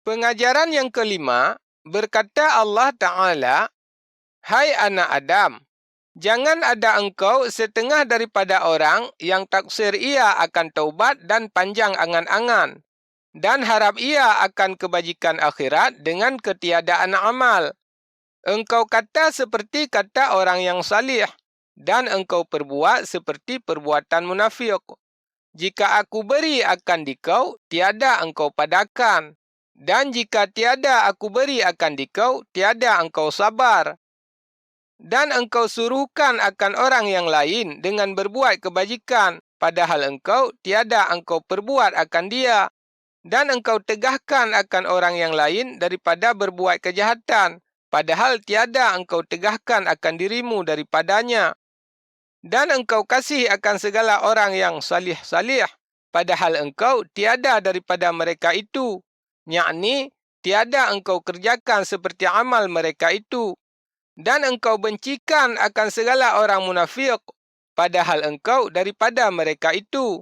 Pengajaran yang kelima, berkata Allah Ta'ala, "Hai anak Adam, jangan ada engkau setengah daripada orang yang taksir ia akan taubat dan panjang angan-angan, dan harap ia akan kebajikan akhirat dengan ketiadaan amal. Engkau kata seperti kata orang yang salih, dan engkau perbuat seperti perbuatan munafik. Jika aku beri akan dikau, tiada engkau padakan. Dan jika tiada aku beri akan dikau, tiada engkau sabar. Dan engkau suruhkan akan orang yang lain dengan berbuat kebajikan, padahal engkau tiada engkau perbuat akan dia. Dan engkau tegahkan akan orang yang lain daripada berbuat kejahatan, padahal tiada engkau tegahkan akan dirimu daripadanya. Dan engkau kasih akan segala orang yang salih-salih, padahal engkau tiada daripada mereka itu. Yakni, tiada engkau kerjakan seperti amal mereka itu. Dan engkau bencikan akan segala orang munafik, padahal engkau daripada mereka itu.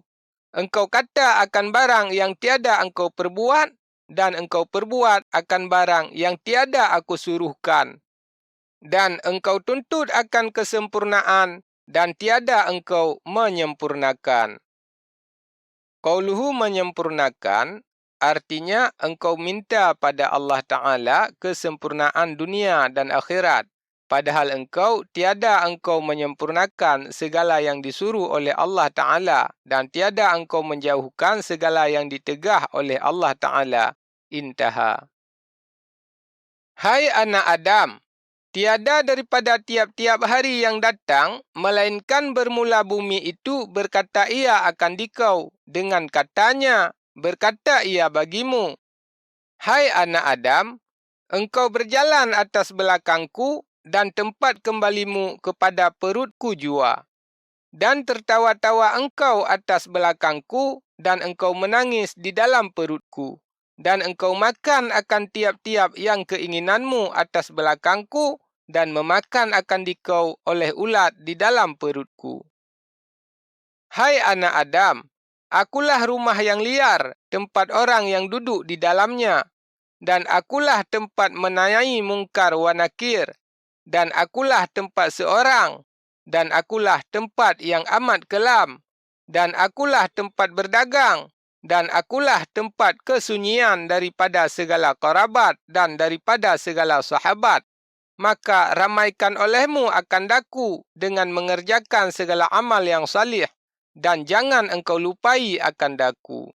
Engkau kata akan barang yang tiada engkau perbuat, dan engkau perbuat akan barang yang tiada aku suruhkan. Dan engkau tuntut akan kesempurnaan, dan tiada engkau menyempurnakan." Qauluhu menyempurnakan, artinya engkau minta pada Allah Ta'ala kesempurnaan dunia dan akhirat. Padahal engkau tiada engkau menyempurnakan segala yang disuruh oleh Allah Ta'ala, dan tiada engkau menjauhkan segala yang ditegah oleh Allah Ta'ala. Intaha. Hai anak Adam, tiada daripada tiap-tiap hari yang datang, melainkan bermula bumi itu berkata ia akan dikau, dengan katanya, berkata ia bagimu, "Hai anak Adam, engkau berjalan atas belakangku, dan tempat kembalimu kepada perutku jua. Dan tertawa-tawa engkau atas belakangku, dan engkau menangis di dalam perutku. Dan engkau makan akan tiap-tiap yang keinginanmu atas belakangku, dan memakan akan dikau oleh ulat di dalam perutku. Hai anak Adam, akulah rumah yang liar, tempat orang yang duduk di dalamnya. Dan akulah tempat menanyai mungkar wa nakir. Dan akulah tempat seorang. Dan akulah tempat yang amat kelam. Dan akulah tempat berdagang. Dan akulah tempat kesunyian daripada segala kerabat dan daripada segala sahabat. Maka ramaikan olehmu akan daku dengan mengerjakan segala amal yang salih, dan jangan engkau lupai akan daku."